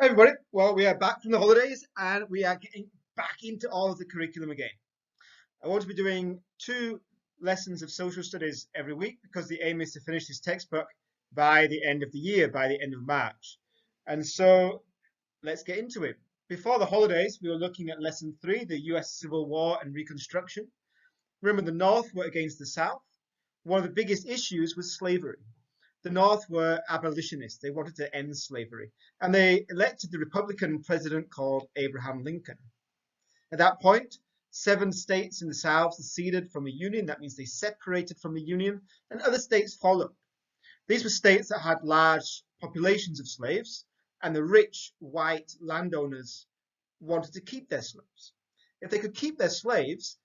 Hey everybody, well, we are back from the holidays and we are getting back into all of the curriculum again. I want to be doing 2 lessons of social studies every week because the aim is to finish this textbook by the end of the year, by the end of March. And so let's get into it. Before the holidays, we were looking at lesson 3, the US Civil War and Reconstruction. Remember, the North were against the South. One of the biggest issues was slavery. The North were abolitionists. They wanted to end slavery. And they elected the Republican president called Abraham Lincoln. At that point, 7 states in the South seceded from the Union. That means they separated from the Union, and other states followed. These were states that had large populations of slaves, and the rich white landowners wanted to keep their slaves. If they could keep their slaves,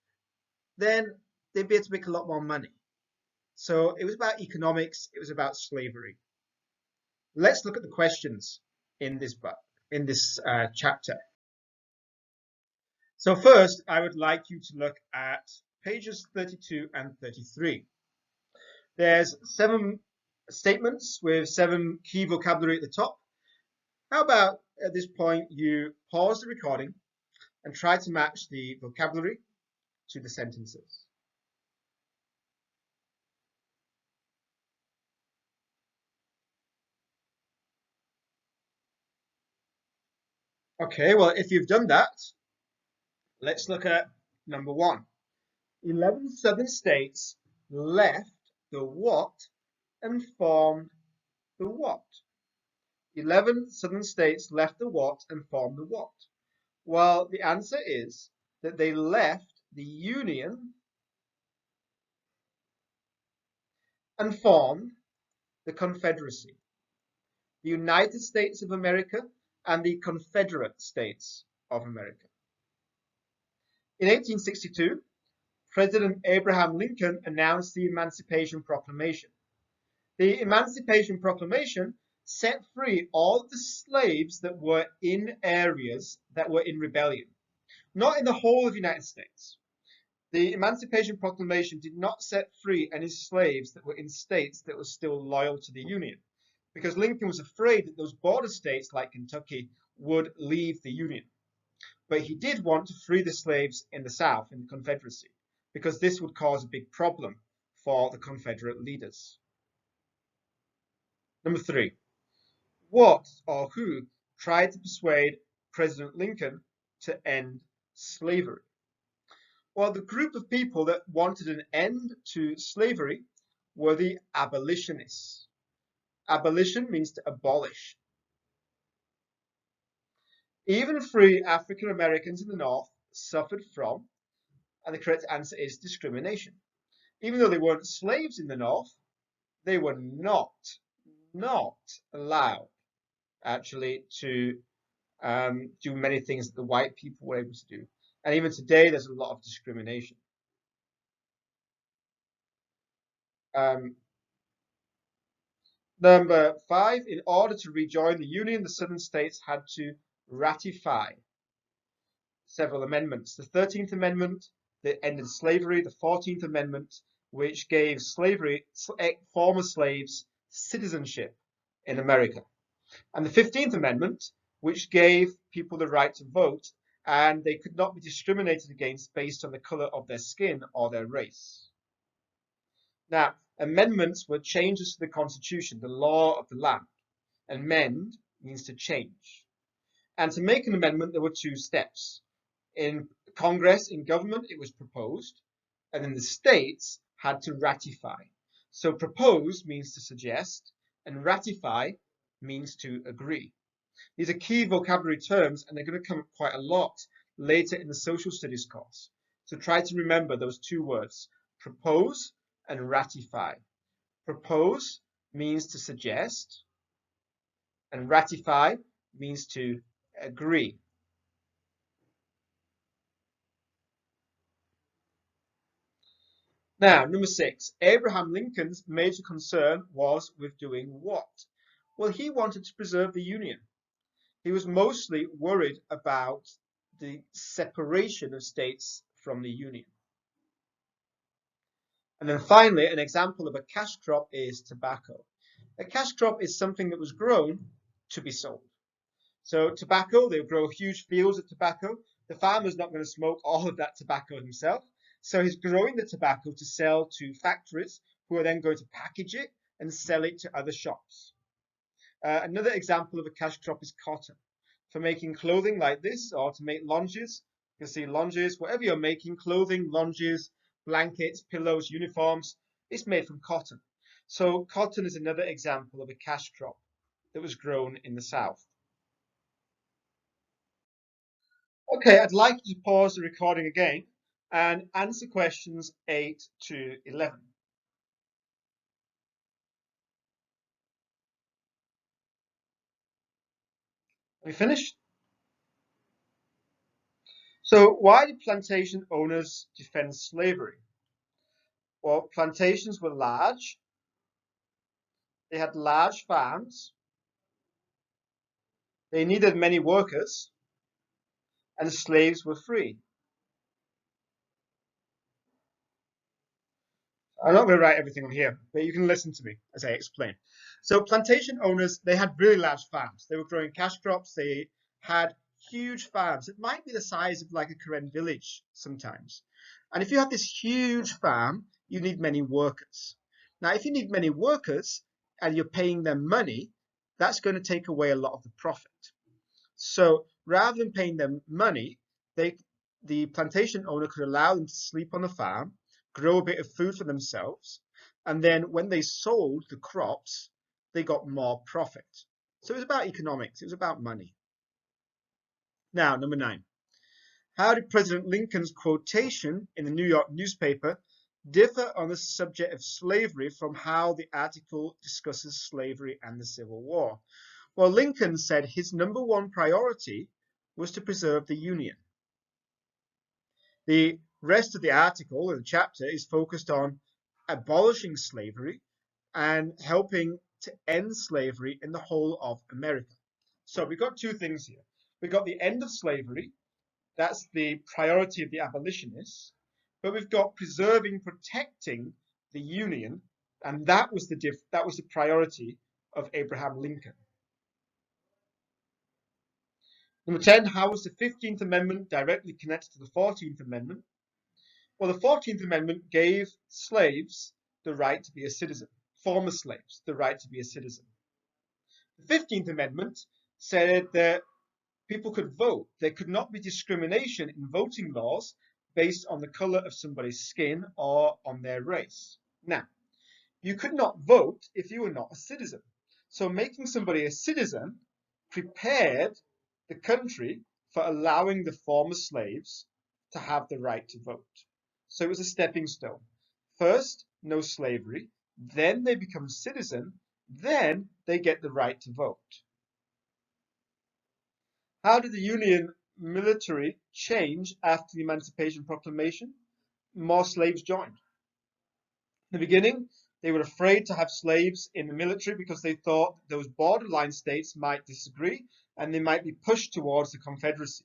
then they'd be able to make a lot more money. So it was about economics, it was about slavery. Let's look at the questions in this book, in this chapter. So first, I would like you to look at pages 32 and 33. There's 7 statements with 7 key vocabulary at the top. How about at this point you pause the recording and try to match the vocabulary to the sentences. Okay, well, if you've done that, let's look at number 1. 11 southern states left the what and formed the what. 11 southern states left the what and formed the what. Well, the answer is that they left the Union and formed the Confederacy. The United States of America and the Confederate States of America. In 1862, President Abraham Lincoln announced the Emancipation Proclamation. The Emancipation Proclamation set free all of the slaves that were in areas that were in rebellion, not in the whole of the United States. The Emancipation Proclamation did not set free any slaves that were in states that were still loyal to the Union, because Lincoln was afraid that those border states like Kentucky would leave the Union. But he did want to free the slaves in the South, in the Confederacy, because this would cause a big problem for the Confederate leaders. Number 3. What or who tried to persuade President Lincoln to end slavery? Well, the group of people that wanted an end to slavery were the abolitionists. Abolition means to abolish. Even free African Americans in the North suffered from, and the correct answer is discrimination. Even though they weren't slaves in the North, they were not allowed actually to do many things that the white people were able to do. And even today, there's a lot of discrimination. Number 5, in order to rejoin the Union, the Southern states had to ratify several amendments. The 13th Amendment that ended slavery, the 14th Amendment, which gave former slaves citizenship in America, and the 15th Amendment, which gave people the right to vote, and they could not be discriminated against based on the color of their skin or their race. Now, amendments were changes to the Constitution, the law of the land. Amend means to change. And to make an amendment, there were 2 steps. In Congress, in government, it was proposed, and then the states had to ratify. So propose means to suggest, and ratify means to agree. These are key vocabulary terms, and they're going to come up quite a lot later in the social studies course. So try to remember those 2 words, propose and ratify. Propose means to suggest, and ratify means to agree. Now, number 6, Abraham Lincoln's major concern was with doing what? Well, he wanted to preserve the Union. He was mostly worried about the separation of states from the Union. And then finally, an example of a cash crop is tobacco. A cash crop is something that was grown to be sold. So tobacco, they grow huge fields of tobacco. The farmer's not going to smoke all of that tobacco himself. So he's growing the tobacco to sell to factories who are then going to package it and sell it to other shops. Another example of a cash crop is cotton. For making clothing like this, or to make longes, you can see longes, whatever you're making, clothing, longes, blankets, pillows, uniforms, it's made from cotton. So cotton is another example of a cash crop that was grown in the South. Okay, I'd like you to pause the recording again and answer questions 8 to 11. Have we finished? So why did plantation owners defend slavery? Well, plantations were large, they had large farms, they needed many workers, and slaves were free. I'm not going to write everything on here, but you can listen to me as I explain. So plantation owners, they had really large farms. They were growing cash crops. They had huge farms. It might be the size of like a Karen village sometimes. And if you have this huge farm, you need many workers. Now, if you need many workers and you're paying them money, that's going to take away a lot of the profit. So rather than paying them money, the plantation owner could allow them to sleep on the farm, grow a bit of food for themselves, and then when they sold the crops, they got more profit. So it was about economics, it was about money. Now, number 9. How did President Lincoln's quotation in the New York newspaper differ on the subject of slavery from how the article discusses slavery and the Civil War? Well, Lincoln said his number one priority was to preserve the Union. The rest of the article, or the chapter, is focused on abolishing slavery and helping to end slavery in the whole of America. So we've got two things here. We've got the end of slavery, that's the priority of the abolitionists, but we've got preserving, protecting the Union, and that was the priority of Abraham Lincoln. Number 10, how was the 15th Amendment directly connected to the 14th Amendment? Well, the 14th Amendment gave slaves the right to be a citizen, former slaves, the right to be a citizen. The 15th Amendment said that people could vote. There could not be discrimination in voting laws based on the color of somebody's skin or on their race. Now, you could not vote if you were not a citizen. So making somebody a citizen prepared the country for allowing the former slaves to have the right to vote. So it was a stepping stone. First, no slavery, then they become citizen, then they get the right to vote. How did the Union military change after the Emancipation Proclamation? More slaves joined. In the beginning, they were afraid to have slaves in the military because they thought those borderline states might disagree and they might be pushed towards the Confederacy.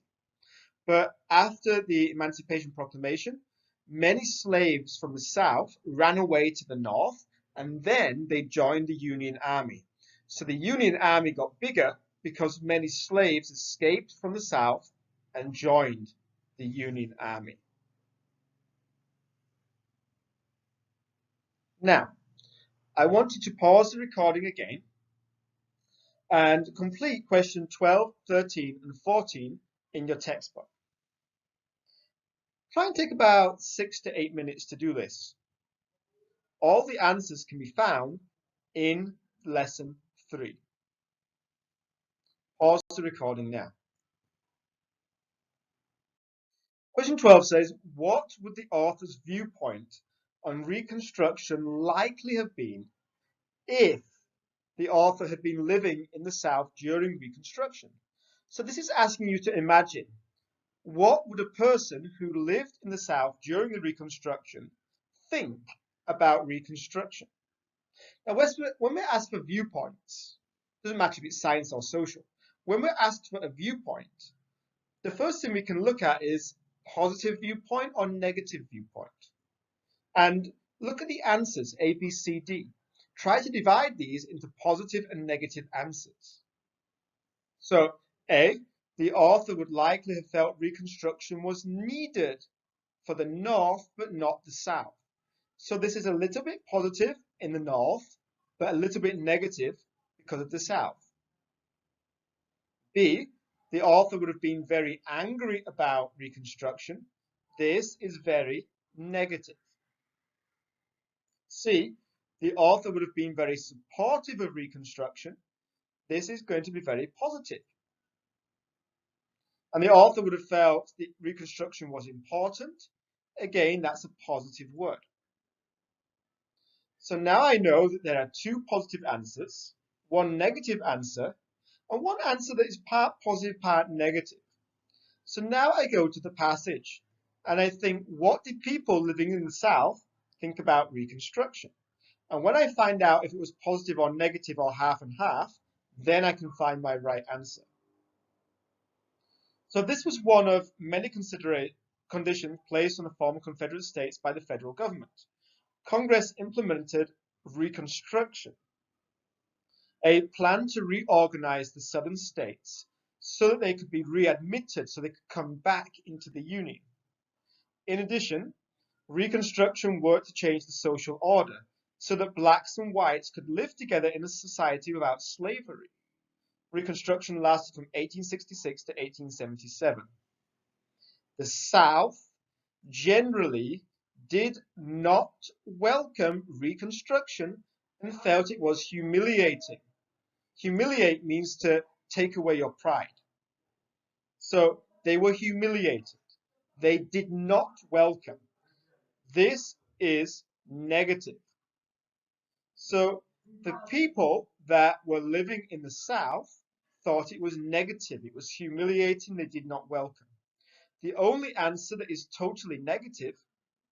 But after the Emancipation Proclamation, many slaves from the South ran away to the North and then they joined the Union Army. So the Union Army got bigger because many slaves escaped from the South and joined the Union Army. Now, I want you to pause the recording again and complete question 12, 13, and 14 in your textbook. Try and take about 6 to 8 minutes to do this. All the answers can be found in lesson 3. Pause the recording now. Question 12 says, what would the author's viewpoint on Reconstruction likely have been if the author had been living in the South during Reconstruction? So this is asking you to imagine, what would a person who lived in the South during the Reconstruction think about Reconstruction? Now, when we're asked for viewpoints, it doesn't matter if it's science or social, when we're asked for a viewpoint, the first thing we can look at is positive viewpoint or negative viewpoint. And look at the answers, A, B, C, D. Try to divide these into positive and negative answers. So A, the author would likely have felt Reconstruction was needed for the North but not the South. So this is a little bit positive in the North, but a little bit negative because of the South. B, the author would have been very angry about Reconstruction. This is very negative. C, the author would have been very supportive of Reconstruction. This is going to be very positive. And the author would have felt that Reconstruction was important. Again, that's a positive word. So now I know that there are two positive answers, one negative answer, and one answer that is part positive, part negative. So now I go to the passage and I think, what did people living in the South think about Reconstruction? And when I find out if it was positive or negative or half and half, then I can find my right answer. So this was one of many conditions placed on the former Confederate States by the federal government. Congress implemented Reconstruction, a plan to reorganize the southern states so that they could be readmitted, so they could come back into the Union. In addition, Reconstruction worked to change the social order so that blacks and whites could live together in a society without slavery. Reconstruction lasted from 1866 to 1877. The South generally did not welcome Reconstruction and felt it was humiliating. Humiliate means to take away your pride. So they were humiliated. They did not welcome. This is negative. So the people that were living in the South thought it was negative. It was humiliating. They did not welcome. The only answer that is totally negative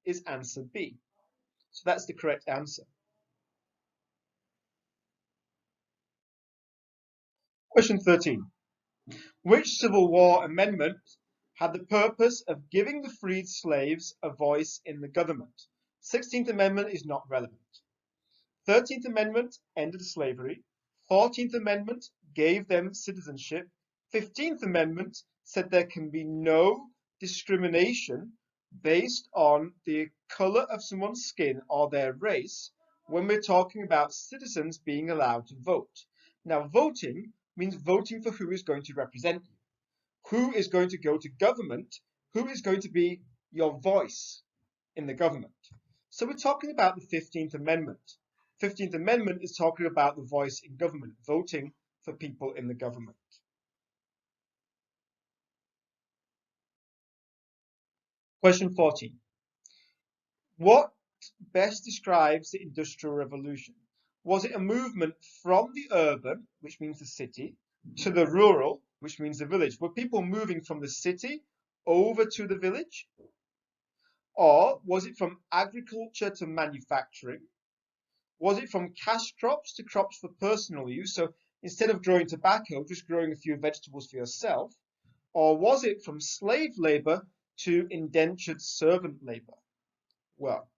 is answer B. So that's the correct answer. Question 13. Which Civil War amendment had the purpose of giving the freed slaves a voice in the government? 16th Amendment is not relevant. 13th Amendment ended slavery. 14th Amendment gave them citizenship. 15th Amendment said there can be no discrimination based on the color of someone's skin or their race when we're talking about citizens being allowed to vote. Now, voting means voting for who is going to represent you, who is going to go to government, who is going to be your voice in the government. So we're talking about the 15th Amendment. 15th Amendment is talking about the voice in government, voting for people in the government. Question 14. What best describes the Industrial Revolution? Was it a movement from the urban, which means the city, to the rural, which means the village? Were people moving from the city over to the village? Or was it from agriculture to manufacturing? Was it from cash crops to crops for personal use? So instead of growing tobacco, just growing a few vegetables for yourself? Or was it from slave labor to indentured servant labor? Well,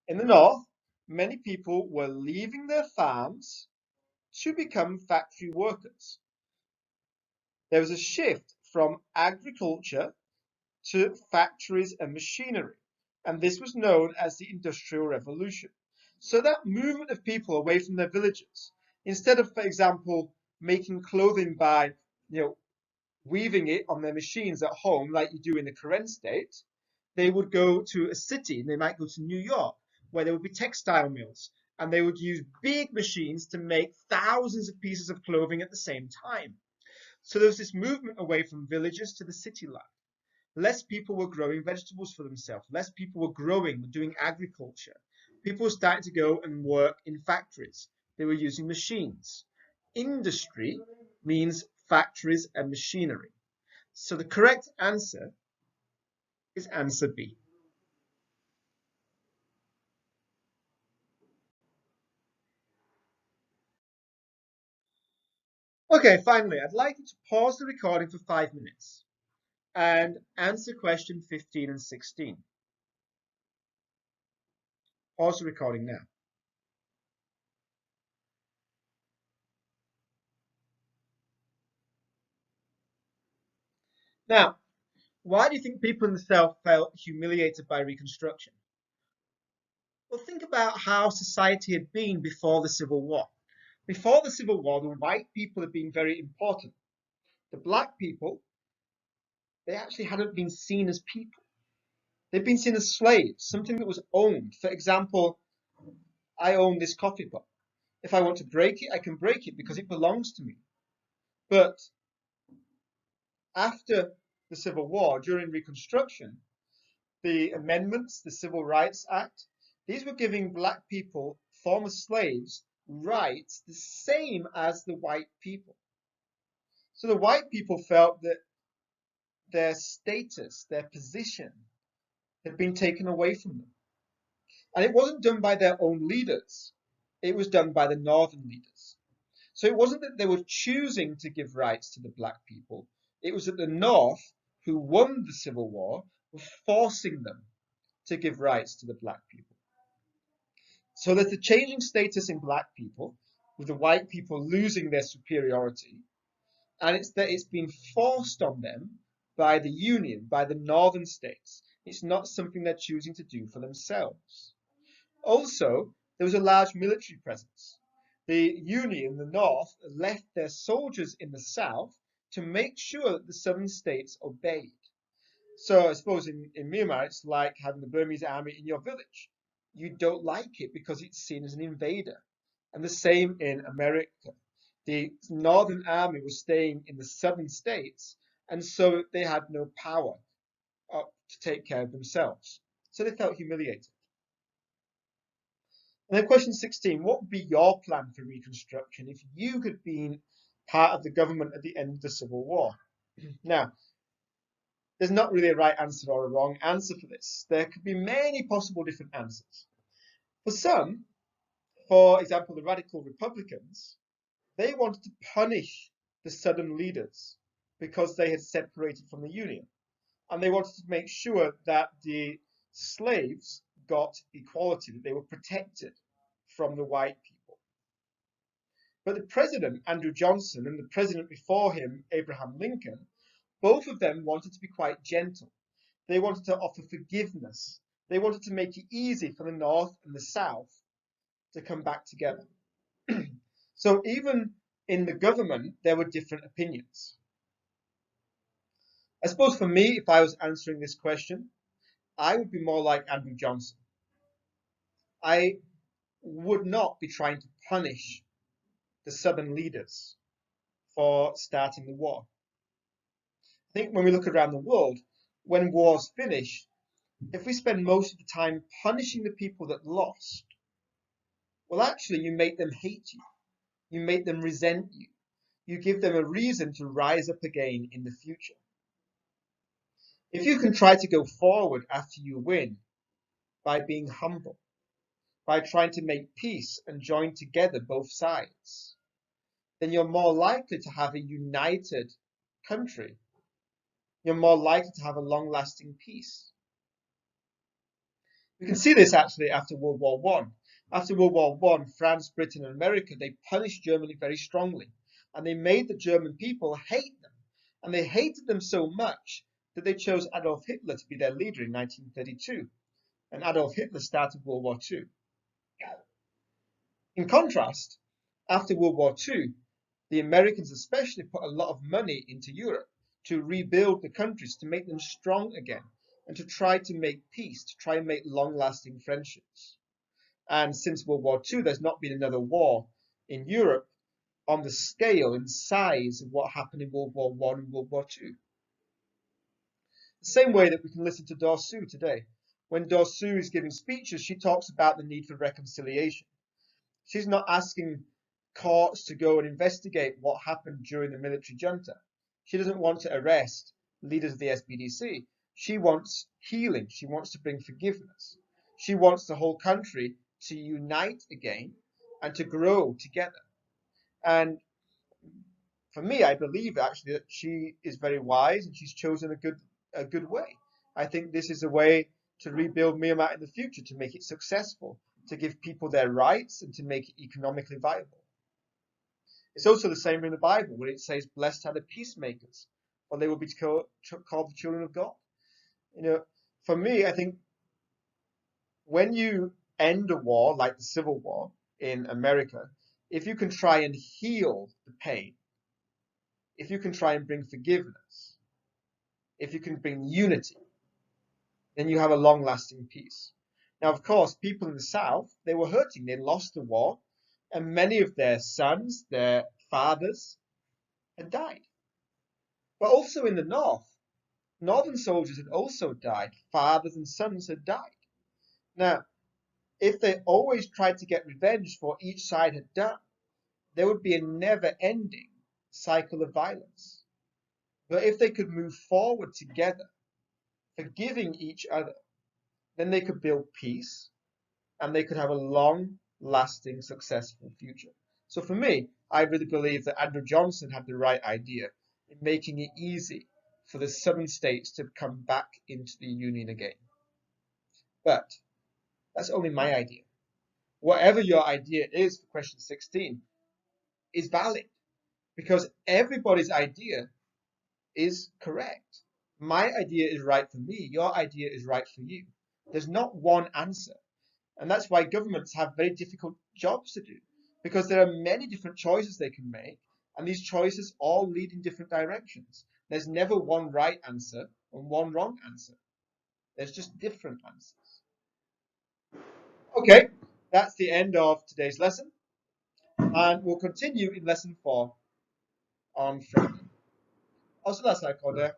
in the North, many people were leaving their farms to become factory workers. There was a shift from agriculture to factories and machinery, and this was known as the Industrial Revolution. So that movement of people away from their villages, instead of, for example, making clothing by, weaving it on their machines at home like you do in the Karen state, they would go to a city, and they might go to New York, where there would be textile mills, and they would use big machines to make thousands of pieces of clothing at the same time. So there was this movement away from villages to the city life. Less people were growing vegetables for themselves. Less people were doing agriculture. People were starting to go and work in factories. They were using machines. Industry means factories and machinery. So the correct answer is answer B. Okay, finally, I'd like you to pause the recording for 5 minutes and answer question 15 and 16. Pause the recording now. Now, why do you think people in the South felt humiliated by Reconstruction? Well, think about how society had been before the Civil War. Before the Civil War, the white people had been very important. The black people, they actually hadn't been seen as people. They'd been seen as slaves, something that was owned. For example, I own this coffee pot. If I want to break it, I can break it because it belongs to me. But after the Civil War, during Reconstruction, the amendments, the Civil Rights Act, these were giving black people, former slaves, rights the same as the white people. So the white people felt that their status, their position, had been taken away from them. And it wasn't done by their own leaders, it was done by the northern leaders. So it wasn't that they were choosing to give rights to the black people, it was that the North, who won the Civil War, were forcing them to give rights to the black people. So there's a changing status in black people, with the white people losing their superiority, and it's that it's been forced on them by the Union, by the northern states. It's not something they're choosing to do for themselves. Also, there was a large military presence. The Union, the North, left their soldiers in the South to make sure that the southern states obeyed. So I suppose in Myanmar, it's like having the Burmese army in your village. You don't like it because it's seen as an invader. And the same in America. The Northern Army was staying in the southern states, and so they had no power to take care of themselves. So they felt humiliated. And then question 16, what would be your plan for Reconstruction if you had been part of the government at the end of the Civil War? Now, there's not really a right answer or a wrong answer for this. There could be many possible different answers. For some, for example, the radical Republicans, they wanted to punish the Southern leaders because they had separated from the Union. And they wanted to make sure that the slaves got equality, that they were protected from the white people. But the president, Andrew Johnson, and the president before him, Abraham Lincoln, both of them wanted to be quite gentle. They wanted to offer forgiveness. They wanted to make it easy for the North and the South to come back together. So even in the government, there were different opinions. I suppose for me, if I was answering this question, I would be more like Andrew Johnson. I would not be trying to punish the Southern leaders for starting the war. I think when we look around the world, when wars finish, if we spend most of the time punishing the people that lost, well, actually, you make them hate you. You make them resent you. You give them a reason to rise up again in the future. If you can try to go forward after you win by being humble, by trying to make peace and join together both sides, then you're more likely to have a united country. You're more likely to have a long-lasting peace. We can see this actually after World War One. After World War One, France, Britain, and America, they punished Germany very strongly, and they made the German people hate them. And they hated them so much that they chose Adolf Hitler to be their leader in 1932. And Adolf Hitler started World War II. In contrast, after World War II, the Americans especially put a lot of money into Europe to rebuild the countries, to make them strong again, and to try to make peace, to try and make long-lasting friendships. And since World War II, there's not been another war in Europe on the scale and size of what happened in World War I and World War II. The same way that we can listen to Daw Suu today. When Daw Suu is giving speeches, she talks about the need for reconciliation. She's not asking courts to go and investigate what happened during the military junta. She doesn't want to arrest leaders of the SPDC. She wants healing. She wants to bring forgiveness. She wants the whole country to unite again and to grow together. And for me, I believe actually that she is very wise and she's chosen a good way. I think this is a way to rebuild Myanmar in the future, to make it successful, to give people their rights and to make it economically viable. It's also the same in the Bible where it says, blessed are the peacemakers, or they will be called the children of God. For me, I think when you end a war like the Civil War in America, if you can try and heal the pain, if you can try and bring forgiveness, if you can bring unity, then you have a long-lasting peace. Now, of course, people in the South, they were hurting. They lost the war, and many of their sons, their fathers, had died. But also in the North, Northern soldiers had also died. Fathers and sons had died. Now, if they always tried to get revenge for each side had done, there would be a never-ending cycle of violence. But if they could move forward together, forgiving each other, then they could build peace and they could have a long-lasting, successful future. So for me, I really believe that Andrew Johnson had the right idea in making it easy for the southern states to come back into the Union again. But that's only my idea. Whatever your idea is for question 16 is valid, because everybody's idea is correct. My idea is right for me. Your idea is right for you. There's not one answer. And that's why governments have very difficult jobs to do, because there are many different choices they can make, and these choices all lead in different directions. There's never one right answer and one wrong answer. There's just different answers. Okay, that's the end of today's lesson, and we'll continue in lesson 4 on Friday. Also, that's like order.